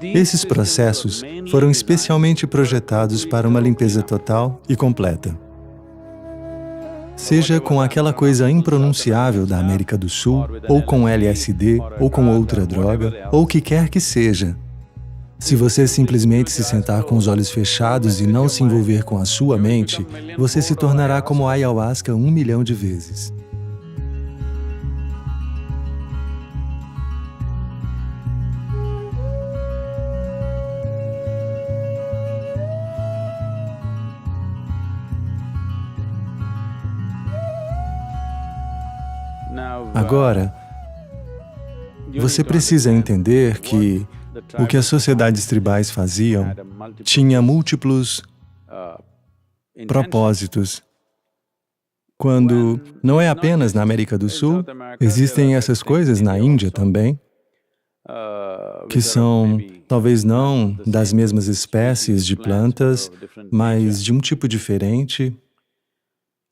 Esses processos foram especialmente projetados para uma limpeza total e completa. Seja com aquela coisa impronunciável da América do Sul, ou com LSD, ou com outra droga, ou o que quer que seja. Se você simplesmente se sentar com os olhos fechados e não se envolver com a sua mente, você se tornará como a ayahuasca 1 milhão de vezes. Agora, você precisa entender que o que as sociedades tribais faziam tinha múltiplos propósitos. Quando não é apenas na América do Sul, existem essas coisas na Índia também, que são, talvez não das mesmas espécies de plantas, mas de um tipo diferente,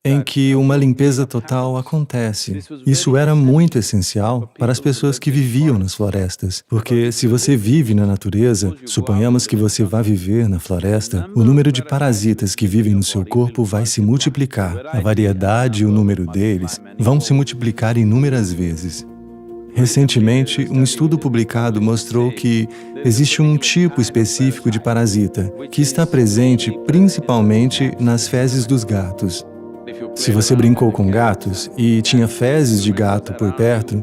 em que uma limpeza total acontece. Isso era muito essencial para as pessoas que viviam nas florestas, porque se você vive na natureza, suponhamos que você vá viver na floresta, o número de parasitas que vivem no seu corpo vai se multiplicar. A variedade e o número deles vão se multiplicar inúmeras vezes. Recentemente, um estudo publicado mostrou que existe um tipo específico de parasita que está presente principalmente nas fezes dos gatos. Se você brincou com gatos e tinha fezes de gato por perto,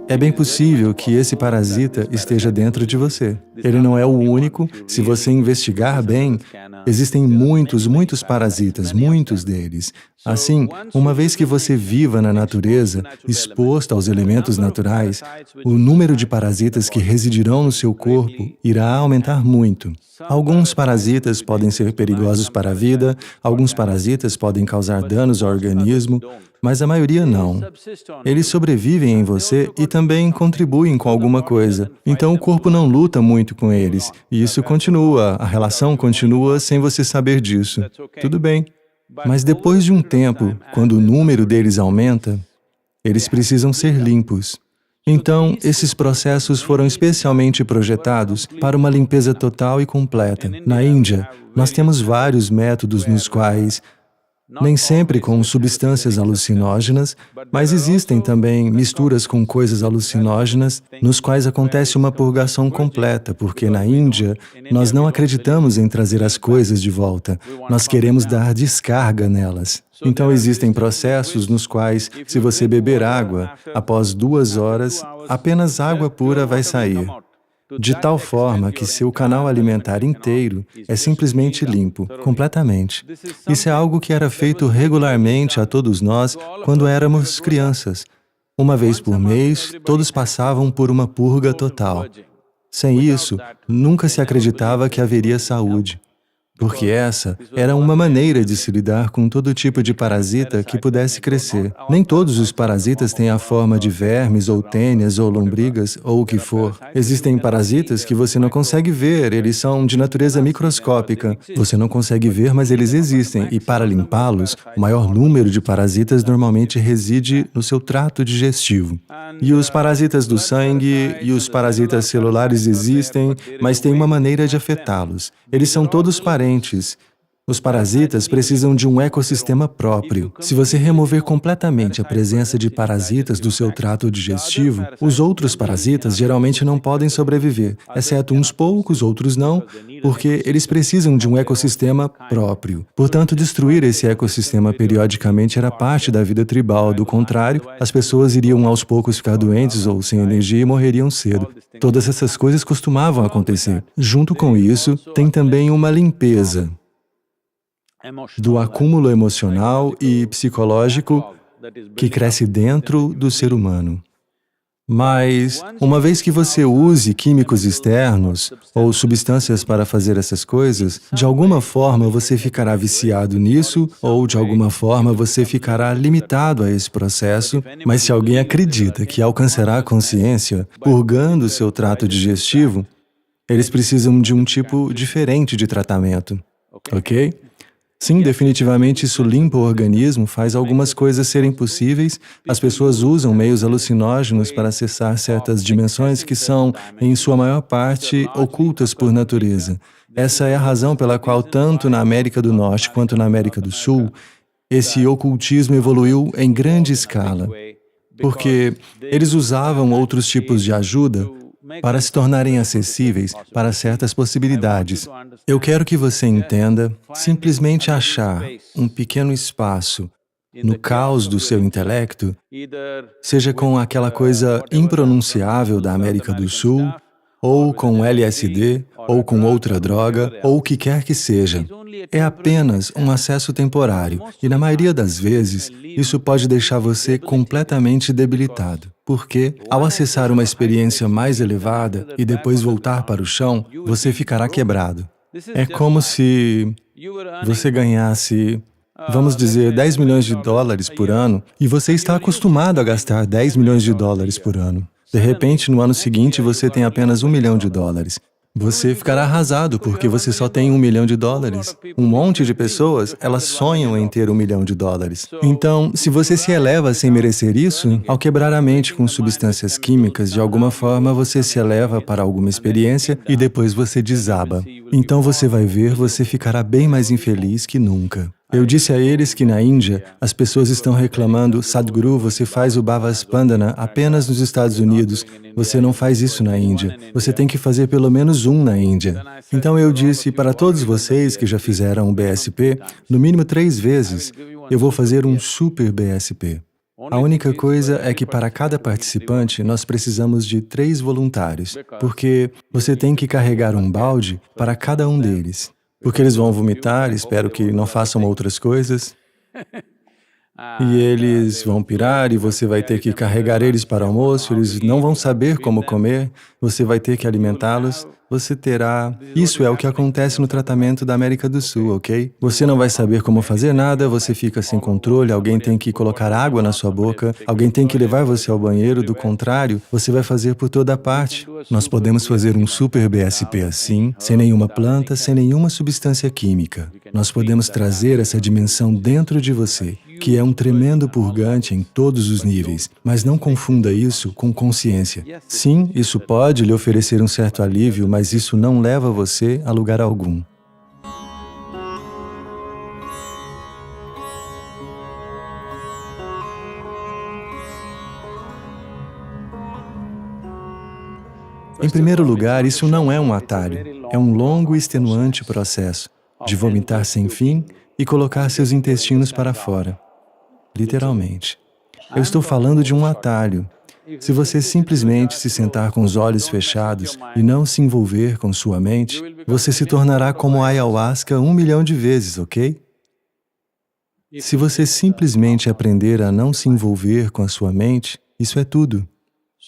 é bem possível que esse parasita esteja dentro de você. Ele não é o único. Se você investigar bem, existem muitos parasitas, muitos deles. Assim, uma vez que você viva na natureza, exposto aos elementos naturais, o número de parasitas que residirão no seu corpo irá aumentar muito. Alguns parasitas podem ser perigosos para a vida, alguns parasitas podem causar danos ao organismo, mas a maioria não. Eles sobrevivem em você e também contribuem com alguma coisa. Então o corpo não luta muito com eles, e isso continua, a relação continua sem você saber disso. Tudo bem. Mas depois de um tempo, quando o número deles aumenta, eles precisam ser limpos. Então, esses processos foram especialmente projetados para uma limpeza total e completa. Na Índia, nós temos vários métodos nos quais, nem sempre com substâncias alucinógenas, mas existem também misturas com coisas alucinógenas, nos quais acontece uma purgação completa, porque na Índia, nós não acreditamos em trazer as coisas de volta, nós queremos dar descarga nelas. Então existem processos nos quais, se você beber água, após 2 horas, apenas água pura vai sair. De tal forma que seu canal alimentar inteiro é simplesmente limpo, completamente. Isso é algo que era feito regularmente a todos nós quando éramos crianças. Uma vez por mês, todos passavam por uma purga total. Sem isso, nunca se acreditava que haveria saúde, porque essa era uma maneira de se lidar com todo tipo de parasita que pudesse crescer. Nem todos os parasitas têm a forma de vermes, ou tênias, ou lombrigas, ou o que for. Existem parasitas que você não consegue ver, eles são de natureza microscópica. Você não consegue ver, mas eles existem, e para limpá-los, o maior número de parasitas normalmente reside no seu trato digestivo. E os parasitas do sangue e os parasitas celulares existem, mas tem uma maneira de afetá-los. Eles são todos parentes. Os parasitas precisam de um ecossistema próprio. Se você remover completamente a presença de parasitas do seu trato digestivo, os outros parasitas geralmente não podem sobreviver, exceto uns poucos, outros não, porque eles precisam de um ecossistema próprio. Portanto, destruir esse ecossistema periodicamente era parte da vida tribal. Do contrário, as pessoas iriam aos poucos ficar doentes ou sem energia e morreriam cedo. Todas essas coisas costumavam acontecer. Junto com isso, tem também uma limpeza do acúmulo emocional e psicológico que cresce dentro do ser humano. Mas, uma vez que você use químicos externos ou substâncias para fazer essas coisas, de alguma forma você ficará viciado nisso ou de alguma forma você ficará limitado a esse processo. Mas se alguém acredita que alcançará a consciência purgando seu trato digestivo, eles precisam de um tipo diferente de tratamento, ok? Sim, definitivamente isso limpa o organismo, faz algumas coisas serem possíveis. As pessoas usam meios alucinógenos para acessar certas dimensões que são, em sua maior parte, ocultas por natureza. Essa é a razão pela qual, tanto na América do Norte quanto na América do Sul, esse ocultismo evoluiu em grande escala, porque eles usavam outros tipos de ajuda para se tornarem acessíveis para certas possibilidades. Eu quero que você entenda, simplesmente achar um pequeno espaço no caos do seu intelecto, seja com aquela coisa impronunciável da América do Sul, ou com LSD, ou com outra droga, ou o que quer que seja. É apenas um acesso temporário, e na maioria das vezes, isso pode deixar você completamente debilitado, porque, ao acessar uma experiência mais elevada e depois voltar para o chão, você ficará quebrado. É como se você ganhasse, vamos dizer, 10 milhões de dólares por ano, e você está acostumado a gastar 10 milhões de dólares por ano. De repente, no ano seguinte, você tem apenas 1 milhão de dólares. Você ficará arrasado, porque você só tem 1 milhão de dólares. Um monte de pessoas, elas sonham em ter 1 milhão de dólares. Então, se você se eleva sem merecer isso, ao quebrar a mente com substâncias químicas, de alguma forma você se eleva para alguma experiência e depois você desaba. Então você vai ver, você ficará bem mais infeliz que nunca. Eu disse a eles que na Índia, as pessoas estão reclamando, Sadhguru, você faz o Bhavaspandana apenas nos Estados Unidos, você não faz isso na Índia, você tem que fazer pelo menos um na Índia. Então eu disse para todos vocês que já fizeram o BSP, no mínimo 3 vezes, eu vou fazer um super BSP. A única coisa é que para cada participante nós precisamos de 3 voluntários, porque você tem que carregar um balde para cada um deles. Porque eles vão vomitar, espero que não façam outras coisas, e eles vão pirar e você vai ter que carregar eles para o almoço, eles não vão saber como comer, você vai ter que alimentá-los, você terá... Isso é o que acontece no tratamento da América do Sul, ok? Você não vai saber como fazer nada, você fica sem controle, alguém tem que colocar água na sua boca, alguém tem que levar você ao banheiro, do contrário, você vai fazer por toda parte. Nós podemos fazer um super BSP assim, sem nenhuma planta, sem nenhuma substância química. Nós podemos trazer essa dimensão dentro de você, que é um tremendo purgante em todos os níveis, mas não confunda isso com consciência. Sim, isso pode lhe oferecer um certo alívio, mas isso não leva você a lugar algum. Em primeiro lugar, isso não é um atalho, é um longo e extenuante processo de vomitar sem fim e colocar seus intestinos para fora. Literalmente. Eu estou falando de um atalho. Se você simplesmente se sentar com os olhos fechados e não se envolver com sua mente, você se tornará como a ayahuasca 1 milhão de vezes, ok? Se você simplesmente aprender a não se envolver com a sua mente, isso é tudo.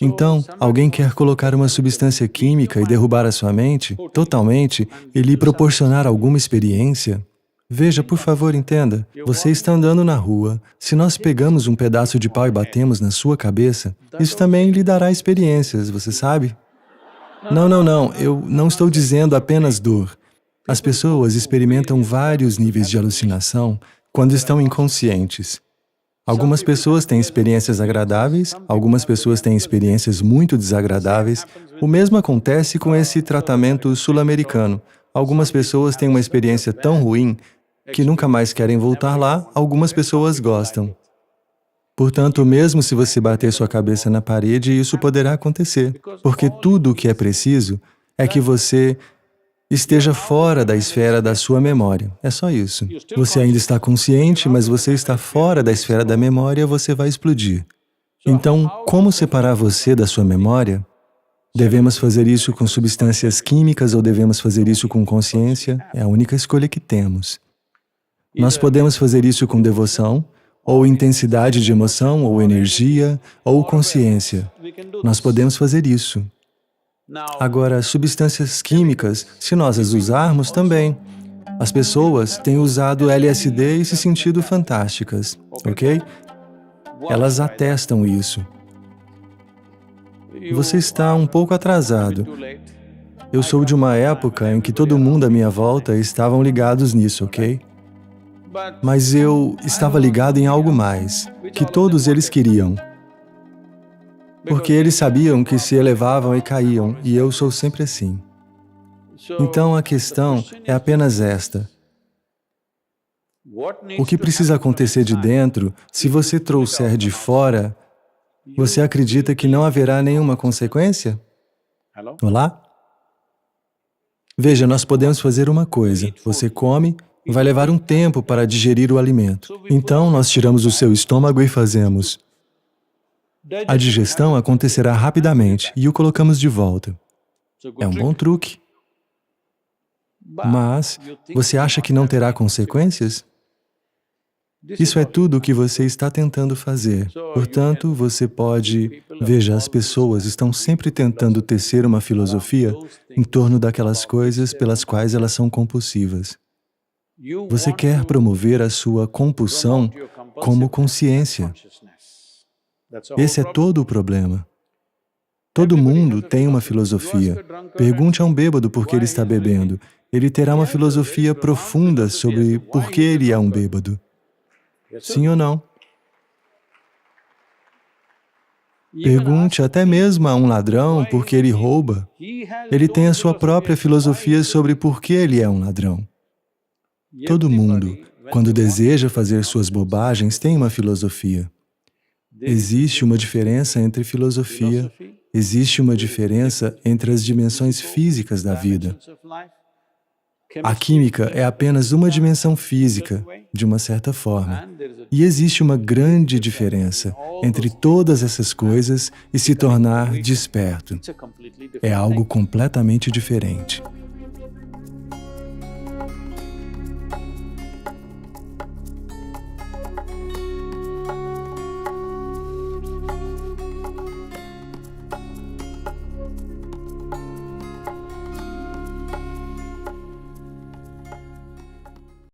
Então, alguém quer colocar uma substância química e derrubar a sua mente totalmente e lhe proporcionar alguma experiência? Veja, por favor, entenda, você está andando na rua, se nós pegamos um pedaço de pau e batemos na sua cabeça, isso também lhe dará experiências, você sabe? Não, eu não estou dizendo apenas dor. As pessoas experimentam vários níveis de alucinação quando estão inconscientes. Algumas pessoas têm experiências agradáveis, algumas pessoas têm experiências muito desagradáveis. O mesmo acontece com esse tratamento sul-americano. Algumas pessoas têm uma experiência tão ruim que nunca mais querem voltar lá, algumas pessoas gostam. Portanto, mesmo se você bater sua cabeça na parede, isso poderá acontecer, porque tudo o que é preciso é que você esteja fora da esfera da sua memória. É só isso. Você ainda está consciente, mas você está fora da esfera da memória, você vai explodir. Então, como separar você da sua memória? Devemos fazer isso com substâncias químicas ou devemos fazer isso com consciência? É a única escolha que temos. Nós podemos fazer isso com devoção, ou intensidade de emoção, ou energia, ou consciência. Nós podemos fazer isso. Agora, substâncias químicas, se nós as usarmos também. As pessoas têm usado LSD e se sentido fantásticas, ok? Elas atestam isso. Você está um pouco atrasado. Eu sou de uma época em que todo mundo à minha volta estavam ligados nisso, ok? Mas eu estava ligado em algo mais, que todos eles queriam. Porque eles sabiam que se elevavam e caíam, e eu sou sempre assim. Então a questão é apenas esta. O que precisa acontecer de dentro, se você trouxer de fora, você acredita que não haverá nenhuma consequência? Olá? Veja, nós podemos fazer uma coisa. Você come, vai levar um tempo para digerir o alimento. Então, nós tiramos o seu estômago e fazemos. A digestão acontecerá rapidamente e o colocamos de volta. É um bom truque. Mas, você acha que não terá consequências? Isso é tudo o que você está tentando fazer. Portanto, você pode... Veja, as pessoas estão sempre tentando tecer uma filosofia em torno daquelas coisas pelas quais elas são compulsivas. Você quer promover a sua compulsão como consciência. Esse é todo o problema. Todo mundo tem uma filosofia. Pergunte a um bêbado por que ele está bebendo. Ele terá uma filosofia profunda sobre por que ele é um bêbado. Sim ou não? Pergunte até mesmo a um ladrão por que ele rouba. Ele tem a sua própria filosofia sobre por que ele é um ladrão. Todo mundo, quando deseja fazer suas bobagens, tem uma filosofia. Existe uma diferença entre filosofia, existe uma diferença entre as dimensões físicas da vida. A química é apenas uma dimensão física, de uma certa forma. E existe uma grande diferença entre todas essas coisas e se tornar desperto. É algo completamente diferente.